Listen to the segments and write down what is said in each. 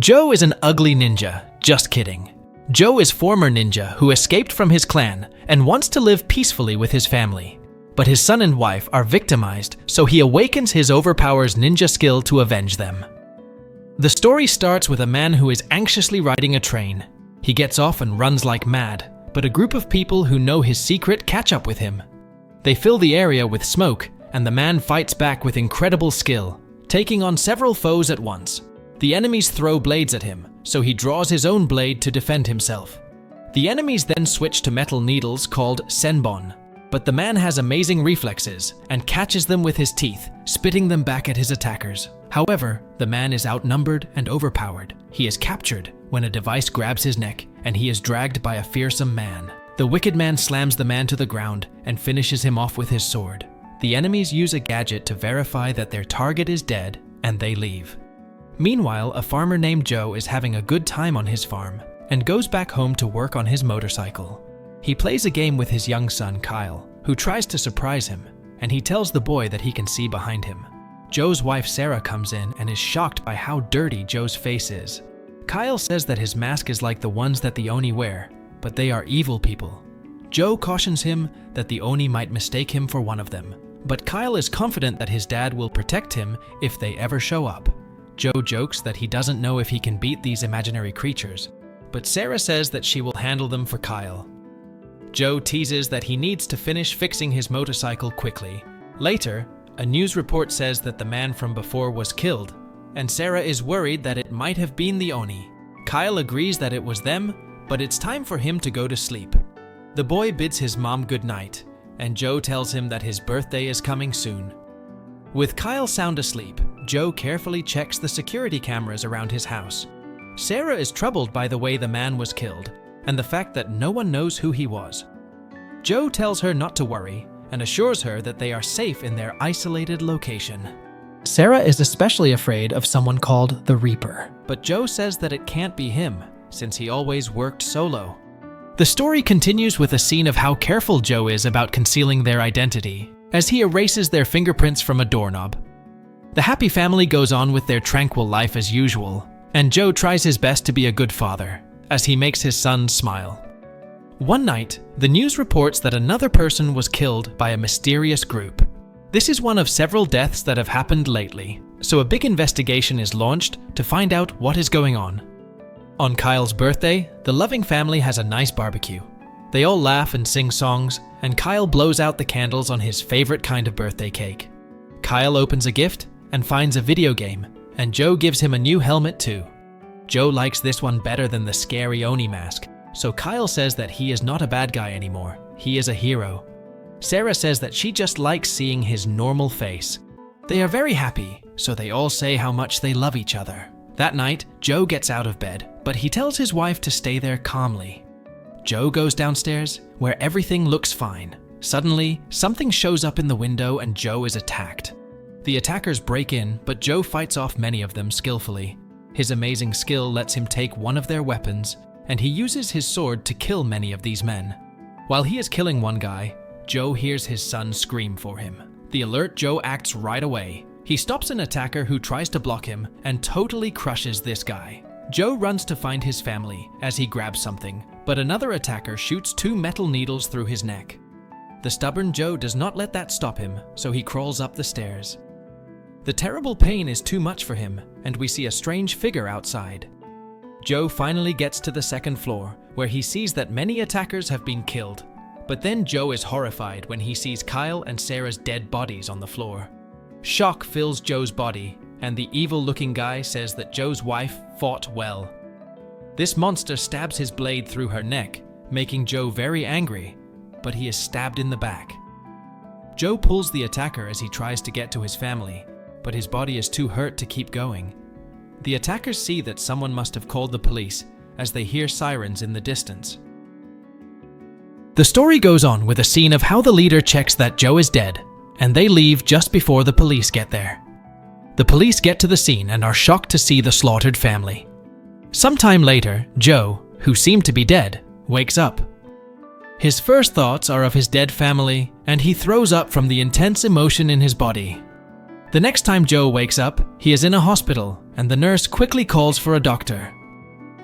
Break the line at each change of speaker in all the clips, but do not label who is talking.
Joe is an ugly ninja. Just kidding. Joe is former ninja who escaped from his clan and wants to live peacefully with his family. But his son and wife are victimized, so he awakens his overpowers ninja skill to avenge them. The story starts with a man who is anxiously riding a train. He gets off and runs like mad, but a group of people who know his secret catch up with him. They fill the area with smoke, and the man fights back with incredible skill, taking on several foes at once. The enemies throw blades at him, so he draws his own blade to defend himself. The enemies then switch to metal needles called senbon, but the man has amazing reflexes and catches them with his teeth, spitting them back at his attackers. However, the man is outnumbered and overpowered. He is captured when a device grabs his neck, and he is dragged by a fearsome man. The wicked man slams the man to the ground and finishes him off with his sword. The enemies use a gadget to verify that their target is dead, and they leave. Meanwhile, a farmer named Joe is having a good time on his farm and goes back home to work on his motorcycle. He plays a game with his young son, Kyle, who tries to surprise him, and he tells the boy that he can see behind him. Joe's wife, Sarah, comes in and is shocked by how dirty Joe's face is. Kyle says that his mask is like the ones that the Oni wear, but they are evil people. Joe cautions him that the Oni might mistake him for one of them, but Kyle is confident that his dad will protect him if they ever show up. Joe jokes that he doesn't know if he can beat these imaginary creatures, but Sarah says that she will handle them for Kyle. Joe teases that he needs to finish fixing his motorcycle quickly. Later, a news report says that the man from before was killed, and Sarah is worried that it might have been the Oni. Kyle agrees that it was them, but it's time for him to go to sleep. The boy bids his mom good night, and Joe tells him that his birthday is coming soon. With Kyle sound asleep, Joe carefully checks the security cameras around his house. Sarah is troubled by the way the man was killed and the fact that no one knows who he was. Joe tells her not to worry and assures her that they are safe in their isolated location. Sarah is especially afraid of someone called the Reaper, but Joe says that it can't be him since he always worked solo. The story continues with a scene of how careful Joe is about concealing their identity as he erases their fingerprints from a doorknob. The happy family goes on with their tranquil life as usual, and Joe tries his best to be a good father as he makes his son smile. One night, the news reports that another person was killed by a mysterious group. This is one of several deaths that have happened lately, so a big investigation is launched to find out what is going on. On Kyle's birthday, the loving family has a nice barbecue. They all laugh and sing songs, and Kyle blows out the candles on his favorite kind of birthday cake. Kyle opens a gift and finds a video game, and Joe gives him a new helmet too. Joe likes this one better than the scary Oni mask, so Kyle says that he is not a bad guy anymore, he is a hero. Sarah says that she just likes seeing his normal face. They are very happy, so they all say how much they love each other. That night, Joe gets out of bed, but he tells his wife to stay there calmly. Joe goes downstairs, where everything looks fine. Suddenly, something shows up in the window and Joe is attacked. The attackers break in, but Joe fights off many of them skillfully. His amazing skill lets him take one of their weapons, and he uses his sword to kill many of these men. While he is killing one guy, Joe hears his son scream for him. The alert Joe acts right away. He stops an attacker who tries to block him and totally crushes this guy. Joe runs to find his family as he grabs something, but another attacker shoots 2 metal needles through his neck. The stubborn Joe does not let that stop him, so he crawls up the stairs. The terrible pain is too much for him, and we see a strange figure outside. Joe finally gets to the 2nd floor, where he sees that many attackers have been killed. But then Joe is horrified when he sees Kyle and Sarah's dead bodies on the floor. Shock fills Joe's body, and the evil-looking guy says that Joe's wife fought well. This monster stabs his blade through her neck, making Joe very angry, but he is stabbed in the back. Joe pulls the attacker as he tries to get to his family, but his body is too hurt to keep going. The attackers see that someone must have called the police as they hear sirens in the distance. The story goes on with a scene of how the leader checks that Joe is dead, and they leave just before the police get there. The police get to the scene and are shocked to see the slaughtered family. Sometime later, Joe, who seemed to be dead, wakes up. His first thoughts are of his dead family, and he throws up from the intense emotion in his body. The next time Joe wakes up, he is in a hospital, and the nurse quickly calls for a doctor.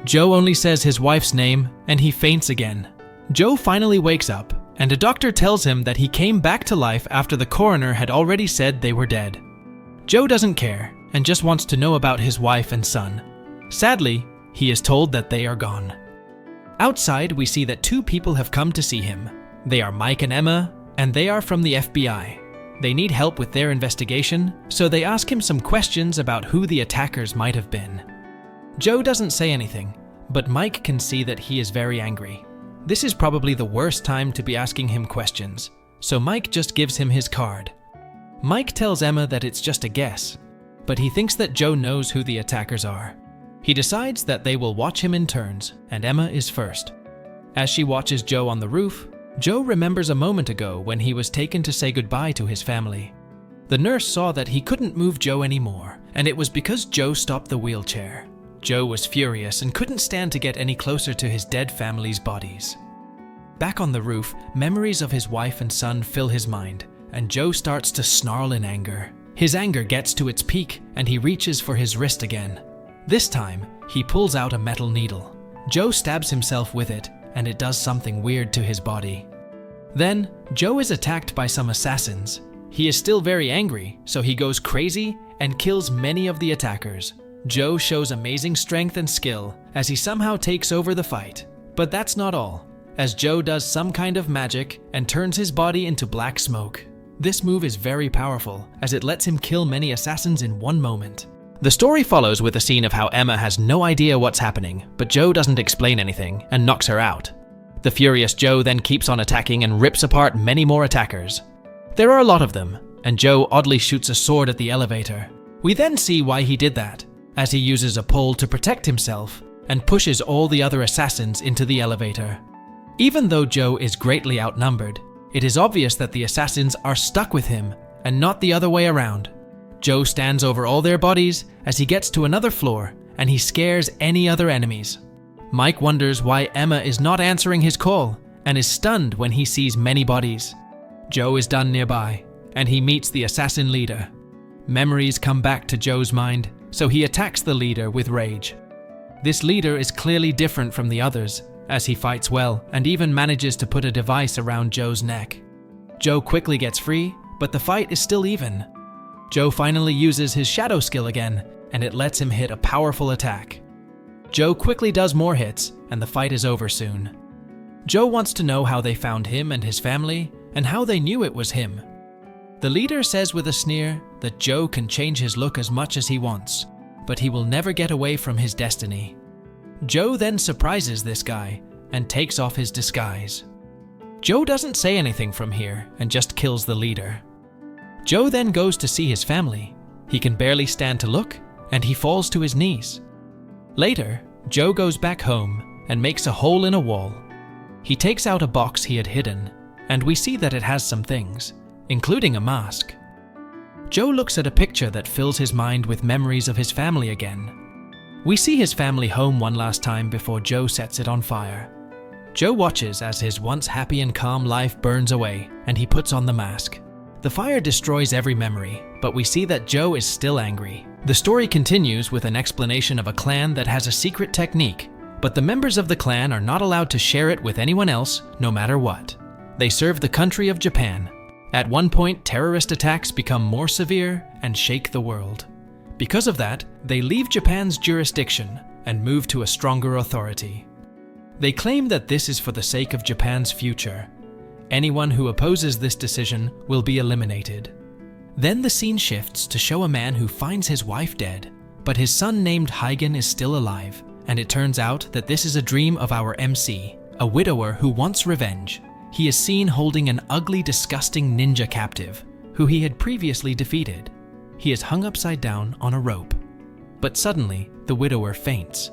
Joe only says his wife's name, and he faints again. Joe finally wakes up, and a doctor tells him that he came back to life after the coroner had already said they were dead. Joe doesn't care, and just wants to know about his wife and son. Sadly, he is told that they are gone. Outside, we see that two people have come to see him. They are Mike and Emma, and they are from the FBI. They need help with their investigation, so they ask him some questions about who the attackers might have been. Joe doesn't say anything, but Mike can see that he is very angry. This is probably the worst time to be asking him questions, so Mike just gives him his card. Mike tells Emma that it's just a guess, but he thinks that Joe knows who the attackers are. He decides that they will watch him in turns, and Emma is first. As she watches Joe on the roof, Joe remembers a moment ago when he was taken to say goodbye to his family. The nurse saw that he couldn't move Joe anymore, and it was because Joe stopped the wheelchair. Joe was furious and couldn't stand to get any closer to his dead family's bodies. Back on the roof, memories of his wife and son fill his mind, and Joe starts to snarl in anger. His anger gets to its peak, and he reaches for his wrist again. This time, he pulls out a metal needle. Joe stabs himself with it, and it does something weird to his body. Then, Joe is attacked by some assassins. He is still very angry, so he goes crazy and kills many of the attackers. Joe shows amazing strength and skill as he somehow takes over the fight. But that's not all, as Joe does some kind of magic and turns his body into black smoke. This move is very powerful, as it lets him kill many assassins in one moment. The story follows with a scene of how Emma has no idea what's happening, but Joe doesn't explain anything and knocks her out. The furious Joe then keeps on attacking and rips apart many more attackers. There are a lot of them, and Joe oddly shoots a sword at the elevator. We then see why he did that, as he uses a pole to protect himself and pushes all the other assassins into the elevator. Even though Joe is greatly outnumbered, it is obvious that the assassins are stuck with him and not the other way around. Joe stands over all their bodies as he gets to another floor, and he scares any other enemies. Mike wonders why Emma is not answering his call and is stunned when he sees many bodies. Joe is done nearby, and he meets the assassin leader. Memories come back to Joe's mind, so he attacks the leader with rage. This leader is clearly different from the others, as he fights well and even manages to put a device around Joe's neck. Joe quickly gets free, but the fight is still even. Joe finally uses his shadow skill again, and it lets him hit a powerful attack. Joe quickly does more hits, and the fight is over soon. Joe wants to know how they found him and his family, and how they knew it was him. The leader says with a sneer that Joe can change his look as much as he wants, but he will never get away from his destiny. Joe then surprises this guy and takes off his disguise. Joe doesn't say anything from here and just kills the leader. Joe then goes to see his family. He can barely stand to look, and he falls to his knees. Later, Joe goes back home and makes a hole in a wall. He takes out a box he had hidden, and we see that it has some things, including a mask. Joe looks at a picture that fills his mind with memories of his family again. We see his family home one last time before Joe sets it on fire. Joe watches as his once happy and calm life burns away, and he puts on the mask. The fire destroys every memory, but we see that Joe is still angry. The story continues with an explanation of a clan that has a secret technique, but the members of the clan are not allowed to share it with anyone else, no matter what. They serve the country of Japan. At one point, terrorist attacks become more severe and shake the world. Because of that, they leave Japan's jurisdiction and move to a stronger authority. They claim that this is for the sake of Japan's future. Anyone who opposes this decision will be eliminated. Then the scene shifts to show a man who finds his wife dead, but his son named Heigen is still alive, and it turns out that this is a dream of our MC, a widower who wants revenge. He is seen holding an ugly, disgusting ninja captive, who he had previously defeated. He is hung upside down on a rope. But suddenly, the widower faints.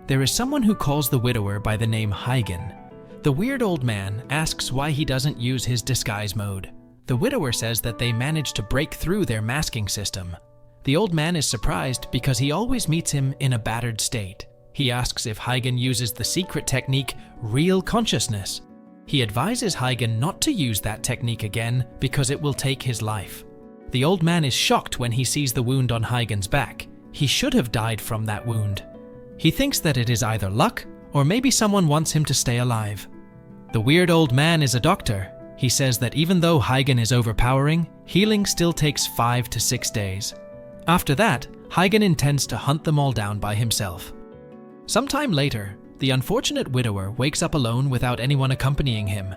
There is someone who calls the widower by the name Heigen. The weird old man asks why he doesn't use his disguise mode. The widower says that they managed to break through their masking system. The old man is surprised because he always meets him in a battered state. He asks if Heigen uses the secret technique, real consciousness. He advises Heigen not to use that technique again because it will take his life. The old man is shocked when he sees the wound on Heigen's back. He should have died from that wound. He thinks that it is either luck or maybe someone wants him to stay alive. The weird old man is a doctor. He says that even though Huygen is overpowering, healing still takes 5 to 6 days. After that, Huygen intends to hunt them all down by himself. Sometime later, the unfortunate widower wakes up alone without anyone accompanying him.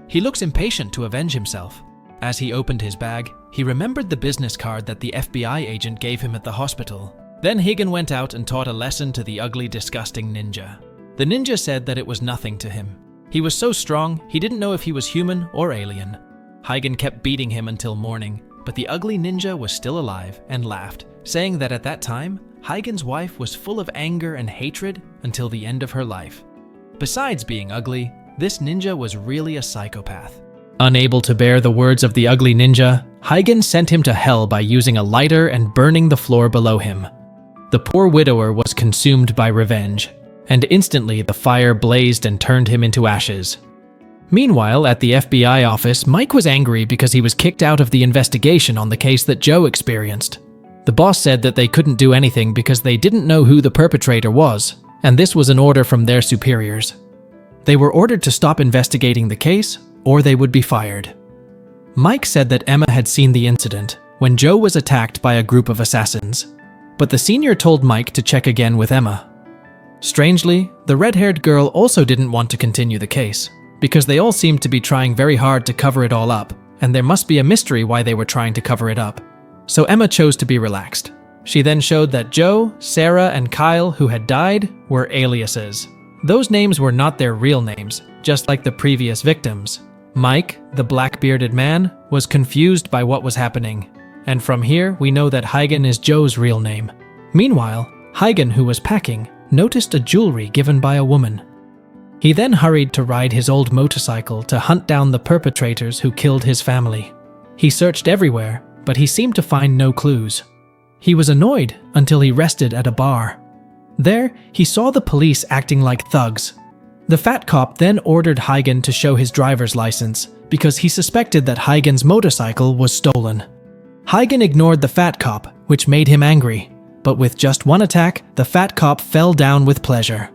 He looks impatient to avenge himself. As he opened his bag, he remembered the business card that the FBI agent gave him at the hospital. Then Huygen went out and taught a lesson to the ugly, disgusting ninja. The ninja said that it was nothing to him. He was so strong, he didn't know if he was human or alien. Huygen kept beating him until morning, but the ugly ninja was still alive and laughed, saying that at that time, Huygen's wife was full of anger and hatred until the end of her life. Besides being ugly, this ninja was really a psychopath. Unable to bear the words of the ugly ninja, Huygen sent him to hell by using a lighter and burning the floor below him. The poor widower was consumed by revenge, and instantly the fire blazed and turned him into ashes. Meanwhile, at the FBI office, Mike was angry because he was kicked out of the investigation on the case that Joe experienced. The boss said that they couldn't do anything because they didn't know who the perpetrator was, and this was an order from their superiors. They were ordered to stop investigating the case, or they would be fired. Mike said that Emma had seen the incident when Joe was attacked by a group of assassins, but the senior told Mike to check again with Emma. Strangely, the red-haired girl also didn't want to continue the case, because they all seemed to be trying very hard to cover it all up, and there must be a mystery why they were trying to cover it up. So Emma chose to be relaxed. She then showed that Joe, Sarah, and Kyle, who had died, were aliases. Those names were not their real names, just like the previous victims. Mike, the black-bearded man, was confused by what was happening, and from here we know that Huygen is Joe's real name. Meanwhile, Huygen, who was packing, noticed a jewelry given by a woman. He then hurried to ride his old motorcycle to hunt down the perpetrators who killed his family. He searched everywhere, but he seemed to find no clues. He was annoyed until he rested at a bar. There, he saw the police acting like thugs. The fat cop then ordered Huygen to show his driver's license because he suspected that Huygen's motorcycle was stolen. Huygen ignored the fat cop, which made him angry, but with just one attack, the fat cop fell down with pleasure.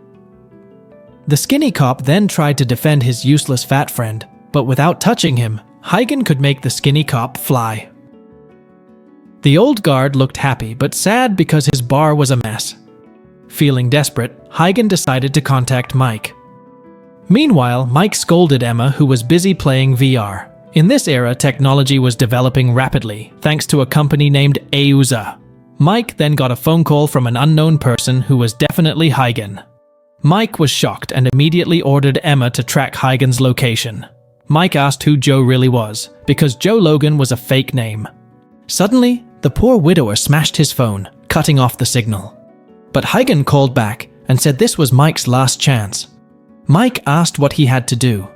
The skinny cop then tried to defend his useless fat friend, but without touching him, Huygen could make the skinny cop fly. The old guard looked happy but sad because his bar was a mess. Feeling desperate, Huygen decided to contact Mike. Meanwhile, Mike scolded Emma, who was busy playing VR. In this era, technology was developing rapidly, thanks to a company named Euza. Mike then got a phone call from an unknown person who was definitely Huygen. Mike was shocked and immediately ordered Emma to track Huygen's location. Mike asked who Joe really was, because Joe Logan was a fake name. Suddenly, the poor widower smashed his phone, cutting off the signal. But Huygen called back and said this was Mike's last chance. Mike asked what he had to do.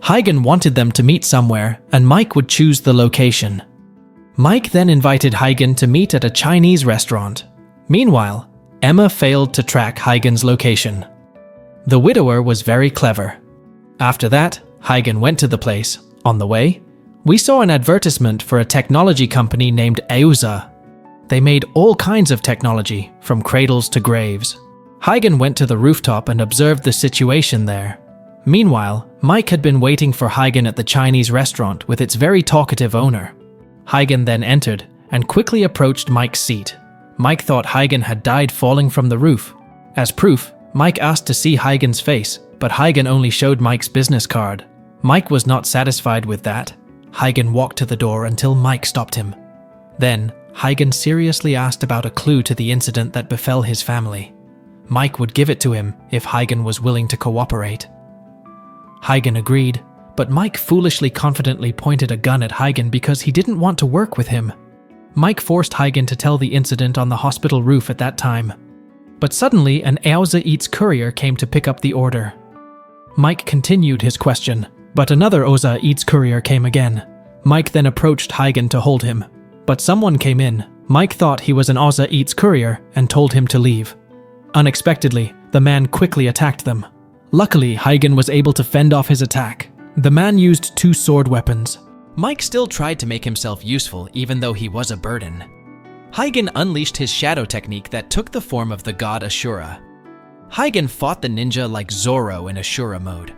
Huygen wanted them to meet somewhere, and Mike would choose the location. Mike then invited Huygen to meet at a Chinese restaurant. Meanwhile, Emma failed to track Huygen's location. The widower was very clever. After that, Huygen went to the place. On the way, we saw an advertisement for a technology company named Euza. They made all kinds of technology, from cradles to graves. Huygen went to the rooftop and observed the situation there. Meanwhile, Mike had been waiting for Huygen at the Chinese restaurant with its very talkative owner. Huygen then entered and quickly approached Mike's seat. Mike thought Huygen had died falling from the roof. As proof, Mike asked to see Huygen's face, but Huygen only showed Mike's business card. Mike was not satisfied with that. Huygen walked to the door until Mike stopped him. Then, Huygen seriously asked about a clue to the incident that befell his family. Mike would give it to him if Huygen was willing to cooperate. Huygen agreed, but Mike foolishly confidently pointed a gun at Huygen because he didn't want to work with him. Mike forced Huygen to tell the incident on the hospital roof at that time. But suddenly, an Euza Eats courier came to pick up the order. Mike continued his question, but another Euza Eats courier came again. Mike then approached Huygen to hold him, but someone came in. Mike thought he was an Euza Eats courier and told him to leave. Unexpectedly, the man quickly attacked them. Luckily, Huygen was able to fend off his attack. The man used 2 sword weapons. Mike still tried to make himself useful even though he was a burden. Huygen unleashed his shadow technique that took the form of the god Ashura. Huygen fought the ninja like Zoro in Ashura mode.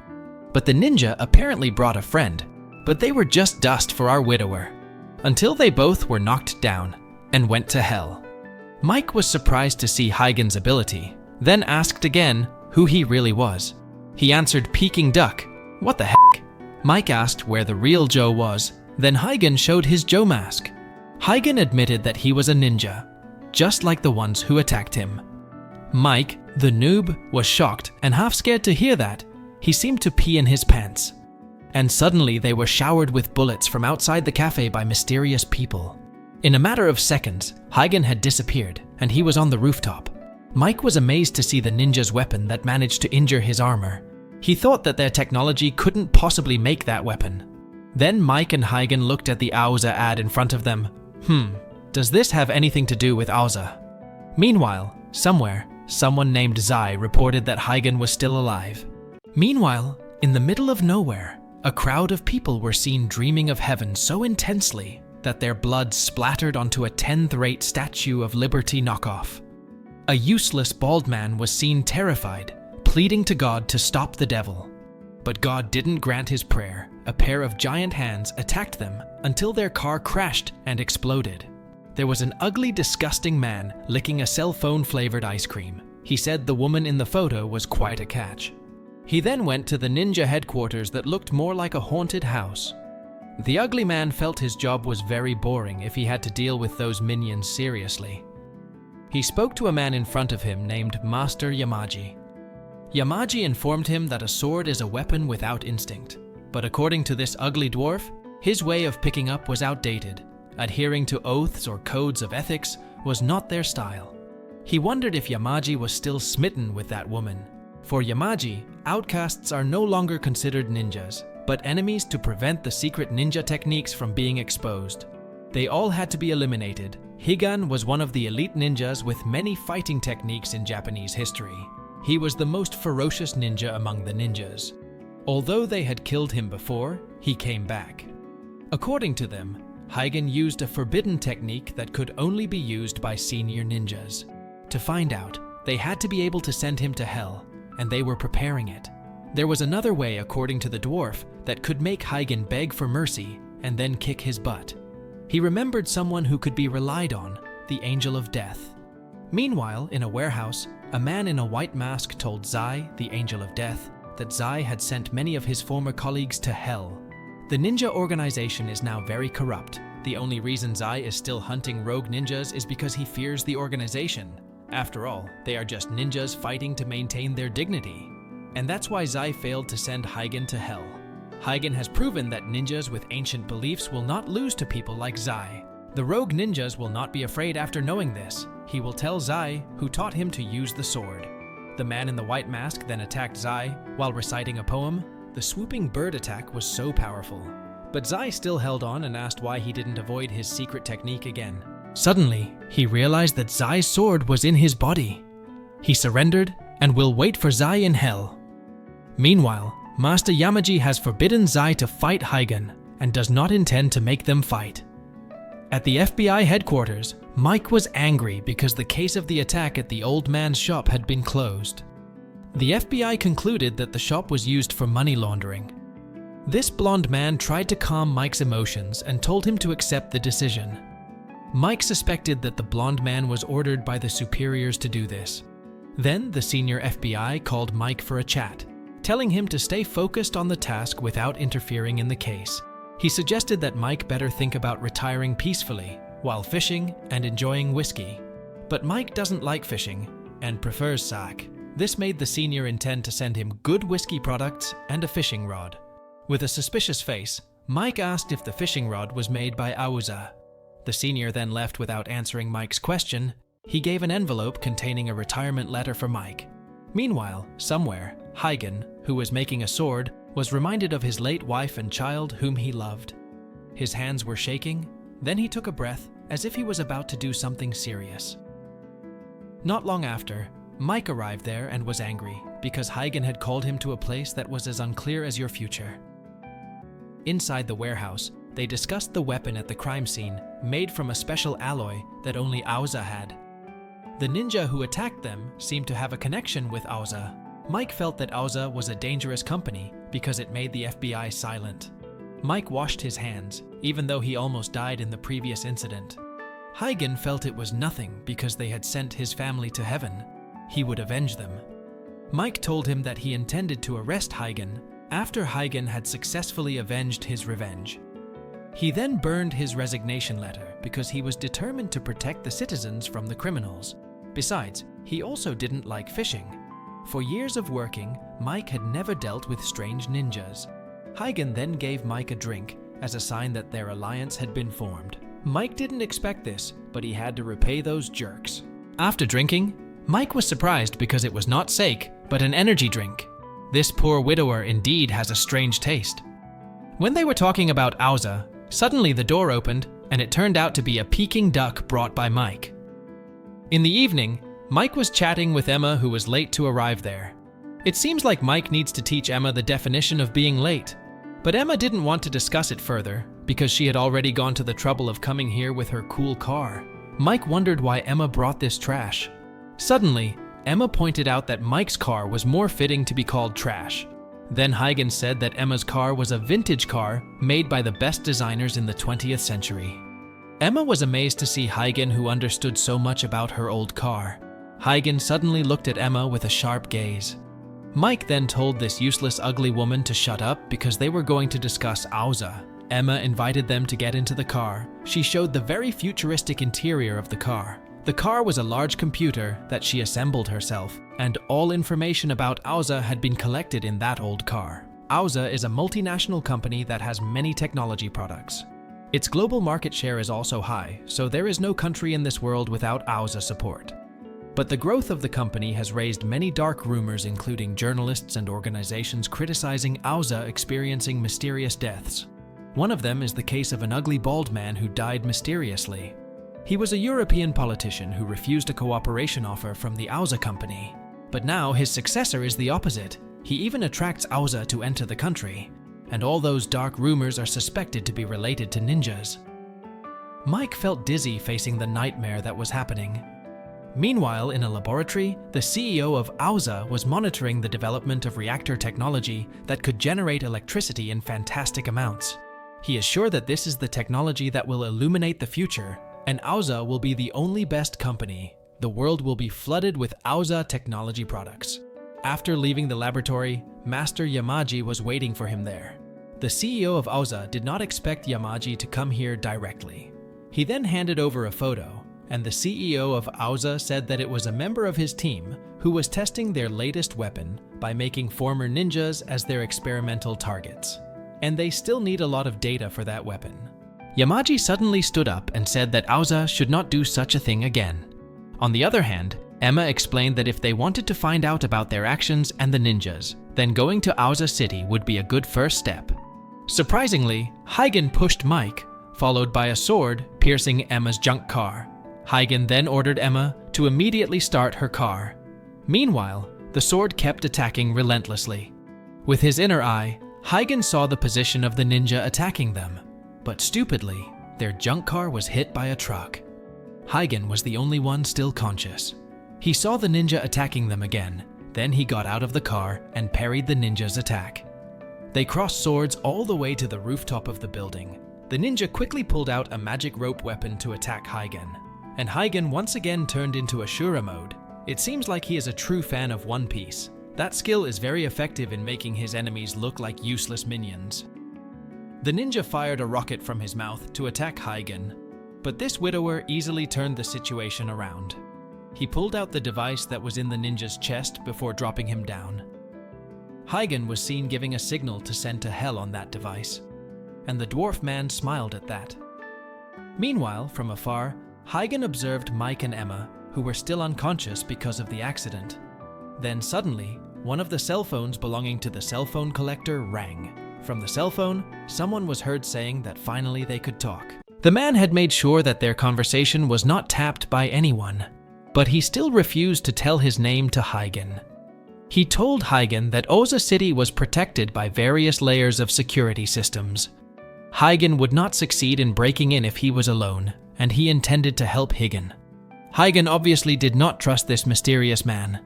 But the ninja apparently brought a friend, but they were just dust for our widower, until they both were knocked down and went to hell. Mike was surprised to see Huygen's ability, then asked again who he really was. He answered Peking Duck. What the heck? Mike asked where the real Joe was, then Huygen showed his Joe mask. Huygen admitted that he was a ninja, just like the ones who attacked him. Mike, the noob, was shocked and half scared to hear that. He seemed to pee in his pants. And suddenly they were showered with bullets from outside the cafe by mysterious people. In a matter of seconds, Huygen had disappeared and he was on the rooftop. Mike was amazed to see the ninja's weapon that managed to injure his armor. He thought that their technology couldn't possibly make that weapon. Then Mike and Huygen looked at the Auza ad in front of them. Does this have anything to do with Auza? Meanwhile, somewhere, someone named Zai reported that Huygen was still alive. Meanwhile, in the middle of nowhere, a crowd of people were seen dreaming of heaven so intensely that their blood splattered onto a 10th-rate Statue of Liberty knockoff. A useless bald man was seen terrified, pleading to God to stop the devil. But God didn't grant his prayer. A pair of giant hands attacked them until their car crashed and exploded. There was an ugly, disgusting man licking a cell phone-flavored ice cream. He said the woman in the photo was quite a catch. He then went to the ninja headquarters that looked more like a haunted house. The ugly man felt his job was very boring if he had to deal with those minions seriously. He spoke to a man in front of him named Master Yamaji. Yamaji informed him that a sword is a weapon without instinct. But according to this ugly dwarf, his way of picking up was outdated. Adhering to oaths or codes of ethics was not their style. He wondered if Yamaji was still smitten with that woman. For Yamaji, outcasts are no longer considered ninjas, but enemies to prevent the secret ninja techniques from being exposed. They all had to be eliminated. Higan was one of the elite ninjas with many fighting techniques in Japanese history. He was the most ferocious ninja among the ninjas. Although they had killed him before, he came back. According to them, Huygen used a forbidden technique that could only be used by senior ninjas. To find out, they had to be able to send him to hell, and they were preparing it. There was another way, according to the dwarf, that could make Huygen beg for mercy and then kick his butt. He remembered someone who could be relied on, the Angel of Death. Meanwhile, in a warehouse, a man in a white mask told Zai, the Angel of Death, that Zai had sent many of his former colleagues to hell. The ninja organization is now very corrupt. The only reason Zai is still hunting rogue ninjas is because he fears the organization. After all, they are just ninjas fighting to maintain their dignity. And that's why Zai failed to send Huygen to hell. Huygen has proven that ninjas with ancient beliefs will not lose to people like Zai. The rogue ninjas will not be afraid after knowing this. He will tell Zai, who taught him to use the sword. The man in the white mask then attacked Zai while reciting a poem. The swooping bird attack was so powerful. But Zai still held on and asked why he didn't avoid his secret technique again. Suddenly, he realized that Zai's sword was in his body. He surrendered and will wait for Zai in hell. Meanwhile, Master Yamaji has forbidden Zai to fight Huygen and does not intend to make them fight. At the FBI headquarters, Mike was angry because the case of the attack at the old man's shop had been closed. The FBI concluded that the shop was used for money laundering. This blonde man tried to calm Mike's emotions and told him to accept the decision. Mike suspected that the blonde man was ordered by the superiors to do this. Then the senior FBI called Mike for a chat, telling him to stay focused on the task without interfering in the case. He suggested that Mike better think about retiring peacefully while fishing and enjoying whiskey. But Mike doesn't like fishing and prefers sack. This made the senior intend to send him good whiskey products and a fishing rod. With a suspicious face, Mike asked if the fishing rod was made by Auza. The senior then left without answering Mike's question. He gave an envelope containing a retirement letter for Mike. Meanwhile, somewhere, Huygen, who was making a sword, was reminded of his late wife and child whom he loved. His hands were shaking, then he took a breath as if he was about to do something serious. Not long after, Mike arrived there and was angry because Huygen had called him to a place that was as unclear as your future. Inside the warehouse, They discussed the weapon at the crime scene, made from a special alloy that only Aoza had. The ninja who attacked them seemed to have a connection with Aoza. Mike felt that Aoza was a dangerous company because it made the FBI silent. Mike washed his hands, even though he almost died in the previous incident. Huygen felt it was nothing because they had sent his family to heaven. He would avenge them. Mike told him that he intended to arrest Huygen after Huygen had successfully avenged his revenge. He then burned his resignation letter because he was determined to protect the citizens from the criminals. Besides, he also didn't like fishing. For years of working, Mike had never dealt with strange ninjas. Huygen then gave Mike a drink as a sign that their alliance had been formed. Mike didn't expect this, but he had to repay those jerks. After drinking, Mike was surprised because it was not sake, but an energy drink. This poor widower indeed has a strange taste. When they were talking about Aoza, suddenly the door opened and it turned out to be a Peking duck brought by Mike. In the evening, Mike was chatting with Emma, who was late to arrive there. It seems like Mike needs to teach Emma the definition of being late, but Emma didn't want to discuss it further because she had already gone to the trouble of coming here with her cool car. Mike wondered why Emma brought this trash. Suddenly, Emma pointed out that Mike's car was more fitting to be called trash. Then Huygen said that Emma's car was a vintage car made by the best designers in the 20th century. Emma was amazed to see Huygen, who understood so much about her old car. Huygen suddenly looked at Emma with a sharp gaze. Mike then told this useless ugly woman to shut up because they were going to discuss Aoza. Emma invited them to get into the car. She showed the very futuristic interior of the car. The car was a large computer that she assembled herself, and all information about Aoza had been collected in that old car. Aoza is a multinational company that has many technology products. Its global market share is also high, so there is no country in this world without Aoza support. But the growth of the company has raised many dark rumors, including journalists and organizations criticizing Aoza experiencing mysterious deaths. One of them is the case of an ugly bald man who died mysteriously. He was a European politician who refused a cooperation offer from the Aoza company. But now his successor is the opposite. He even attracts Aoza to enter the country. And all those dark rumors are suspected to be related to ninjas. Mike felt dizzy facing the nightmare that was happening. Meanwhile, in a laboratory, the CEO of Aoza was monitoring the development of reactor technology that could generate electricity in fantastic amounts. He is sure that this is the technology that will illuminate the future, and Aoza will be the only best company. The world will be flooded with Aoza technology products. After leaving the laboratory, Master Yamaji was waiting for him there. The CEO of Aoza did not expect Yamaji to come here directly. He then handed over a photo, and the CEO of Aoza said that it was a member of his team who was testing their latest weapon by making former ninjas as their experimental targets. And they still need a lot of data for that weapon. Yamaji suddenly stood up and said that Aoza should not do such a thing again. On the other hand, Emma explained that if they wanted to find out about their actions and the ninjas, then going to Aoza City would be a good first step. Surprisingly, Huygen pushed Mike, followed by a sword piercing Emma's junk car. Huygen then ordered Emma to immediately start her car. Meanwhile, the sword kept attacking relentlessly. With his inner eye, Huygen saw the position of the ninja attacking them, but stupidly, their junk car was hit by a truck. Huygen was the only one still conscious. He saw the ninja attacking them again, then he got out of the car and parried the ninja's attack. They crossed swords all the way to the rooftop of the building. The ninja quickly pulled out a magic rope weapon to attack Huygen, and Huygen once again turned into Ashura mode. It seems like he is a true fan of One Piece. That skill is very effective in making his enemies look like useless minions. The ninja fired a rocket from his mouth to attack Huygen, but this widower easily turned the situation around. He pulled out the device that was in the ninja's chest before dropping him down. Huygen was seen giving a signal to send to hell on that device, and the dwarf man smiled at that. Meanwhile, from afar, Huygen observed Mike and Emma, who were still unconscious because of the accident. Then suddenly, one of the cell phones belonging to the cell phone collector rang. From the cell phone, someone was heard saying that finally they could talk. The man had made sure that their conversation was not tapped by anyone, but he still refused to tell his name to Huygen. He told Huygen that Aoza City was protected by various layers of security systems. Huygen would not succeed in breaking in if he was alone, and he intended to help Huygen. Huygen obviously did not trust this mysterious man.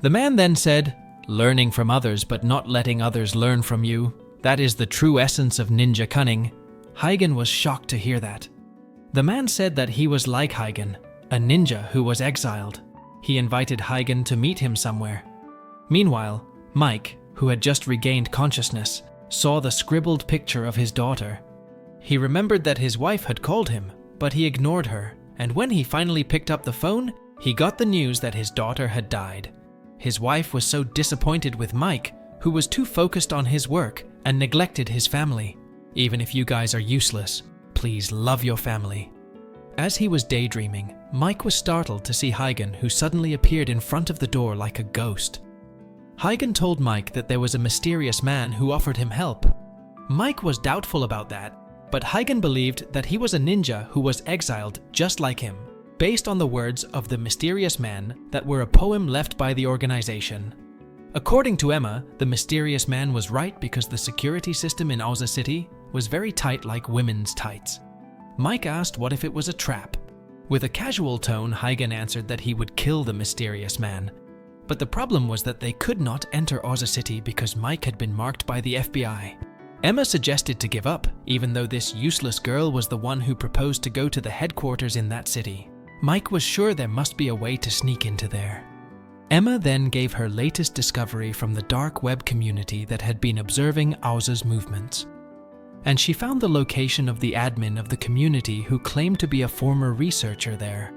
The man then said, "Learning from others but not letting others learn from you, that is the true essence of ninja cunning." Huygen was shocked to hear that. The man said that he was like Huygen, a ninja who was exiled. He invited Huygen to meet him somewhere. Meanwhile, Mike, who had just regained consciousness, saw the scribbled picture of his daughter. He remembered that his wife had called him, but he ignored her, and when he finally picked up the phone, he got the news that his daughter had died. His wife was so disappointed with Mike, who was too focused on his work and neglected his family. Even if you guys are useless, please love your family. As he was daydreaming, Mike was startled to see Huygen, who suddenly appeared in front of the door like a ghost. Huygen told Mike that there was a mysterious man who offered him help. Mike was doubtful about that, but Huygen believed that he was a ninja who was exiled just like him, based on the words of the mysterious man that were a poem left by the organization. According to Emma, the mysterious man was right because the security system in Auza City was very tight like women's tights. Mike asked what if it was a trap. With a casual tone, Huygen answered that he would kill the mysterious man. But the problem was that they could not enter Auza City because Mike had been marked by the FBI. Emma suggested to give up, even though this useless girl was the one who proposed to go to the headquarters in that city. Mike was sure there must be a way to sneak into there. Emma then gave her latest discovery from the dark web community that had been observing Auza's movements. And she found the location of the admin of the community who claimed to be a former researcher there.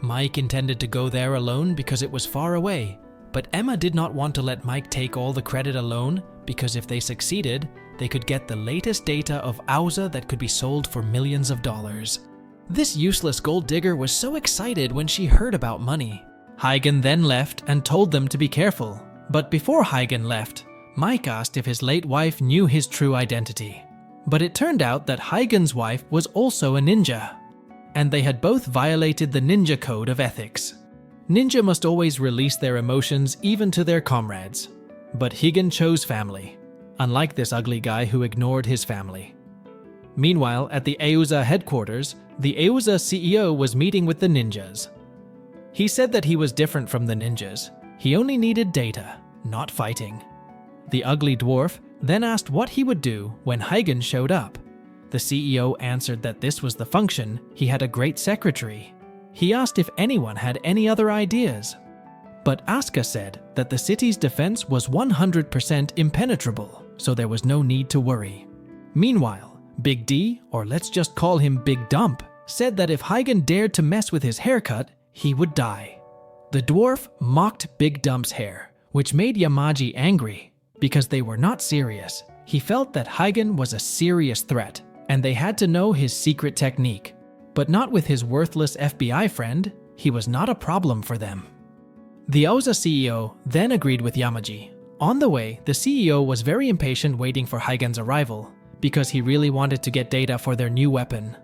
Mike intended to go there alone because it was far away, but Emma did not want to let Mike take all the credit alone because if they succeeded, they could get the latest data of Auza that could be sold for millions of dollars. This useless gold digger was so excited when she heard about money. Huygen then left and told them to be careful, but before Huygen left, Mike asked if his late wife knew his true identity. But it turned out that Huygen's wife was also a ninja, and they had both violated the ninja code of ethics. Ninja must always release their emotions even to their comrades. But Huygen chose family, unlike this ugly guy who ignored his family. Meanwhile, at the Auza headquarters, the Auza CEO was meeting with the ninjas. He said that he was different from the ninjas. He only needed data, not fighting. The ugly dwarf then asked what he would do when Huygen showed up. The CEO answered that this was the function. He had a great secretary. He asked if anyone had any other ideas. But Asuka said that the city's defense was 100% impenetrable, so there was no need to worry. Meanwhile, Big D, or let's just call him Big Dump, said that if Huygen dared to mess with his haircut, he would die. The dwarf mocked Big Dump's hair, which made Yamaji angry. Because they were not serious, he felt that Huygen was a serious threat, and they had to know his secret technique. But not with his worthless FBI friend, he was not a problem for them. The Auza CEO then agreed with Yamaji. On the way, the CEO was very impatient waiting for Huygen's arrival, because he really wanted to get data for their new weapon.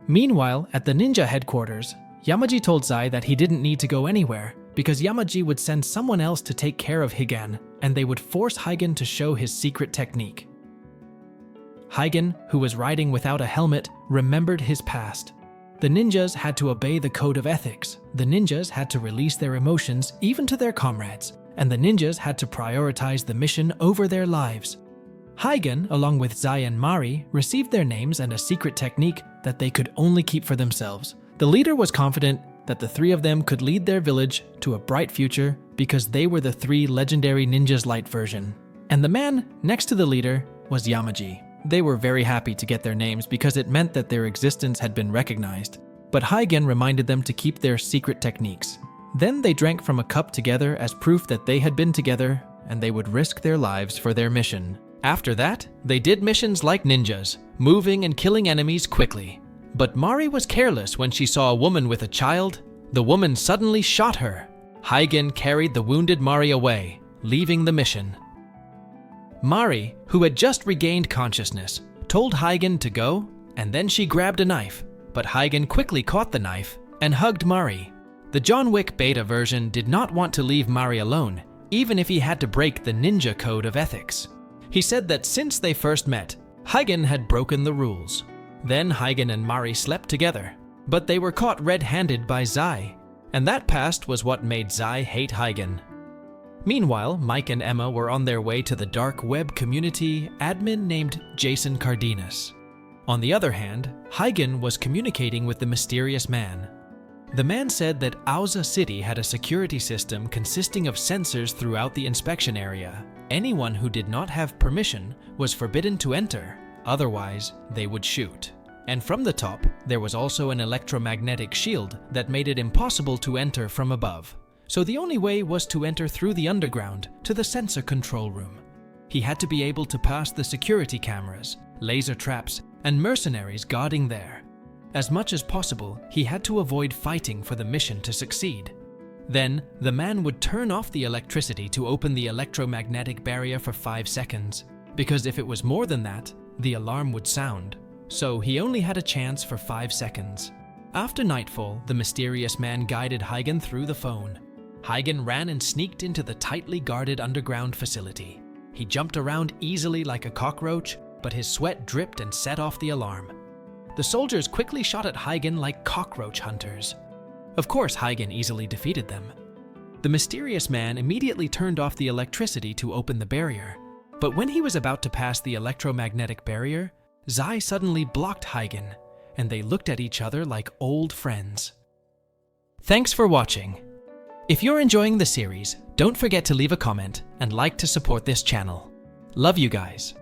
Meanwhile, at the ninja headquarters, Yamaji told Zai that he didn't need to go anywhere, because Yamaji would send someone else to take care of Huygen, and they would force Huygen to show his secret technique. Huygen, who was riding without a helmet, remembered his past. The ninjas had to obey the code of ethics, the ninjas had to release their emotions even to their comrades, and the ninjas had to prioritize the mission over their lives. Huygen, along with Zai and Mari, received their names and a secret technique that they could only keep for themselves. The leader was confident that the three of them could lead their village to a bright future because they were the three legendary ninjas light version. And the man next to the leader was Yamaji. They were very happy to get their names because it meant that their existence had been recognized. But Huygen reminded them to keep their secret techniques. Then they drank from a cup together as proof that they had been together and they would risk their lives for their mission. After that, they did missions like ninjas, moving and killing enemies quickly. But Mari was careless when she saw a woman with a child. The woman suddenly shot her. Huygen carried the wounded Mari away, leaving the mission. Mari, who had just regained consciousness, told Huygen to go, and then she grabbed a knife, but Huygen quickly caught the knife and hugged Mari. The John Wick beta version did not want to leave Mari alone, even if he had to break the ninja code of ethics. He said that since they first met, Huygen had broken the rules. Then Huygen and Mari slept together, but they were caught red-handed by Zai, and that past was what made Zai hate Huygen. Meanwhile, Mike and Emma were on their way to the dark web community admin named Jason Cardenas. On the other hand, Huygen was communicating with the mysterious man. The man said that Auza City had a security system consisting of sensors throughout the inspection area. Anyone who did not have permission was forbidden to enter, otherwise they would shoot. And from the top, there was also an electromagnetic shield that made it impossible to enter from above. So the only way was to enter through the underground to the sensor control room. He had to be able to pass the security cameras, laser traps, and mercenaries guarding there. As much as possible, he had to avoid fighting for the mission to succeed. Then, the man would turn off the electricity to open the electromagnetic barrier for 5 seconds, because if it was more than that, the alarm would sound. So he only had a chance for 5 seconds. After nightfall, the mysterious man guided Huygen through the phone. Huygen ran and sneaked into the tightly guarded underground facility. He jumped around easily like a cockroach, but his sweat dripped and set off the alarm. The soldiers quickly shot at Huygen like cockroach hunters. Of course, Huygen easily defeated them. The mysterious man immediately turned off the electricity to open the barrier. But when he was about to pass the electromagnetic barrier, Zai suddenly blocked Huygen, and they looked at each other like old friends. Thanks for watching. If you're enjoying the series, don't forget to leave a comment and like to support this channel. Love you guys.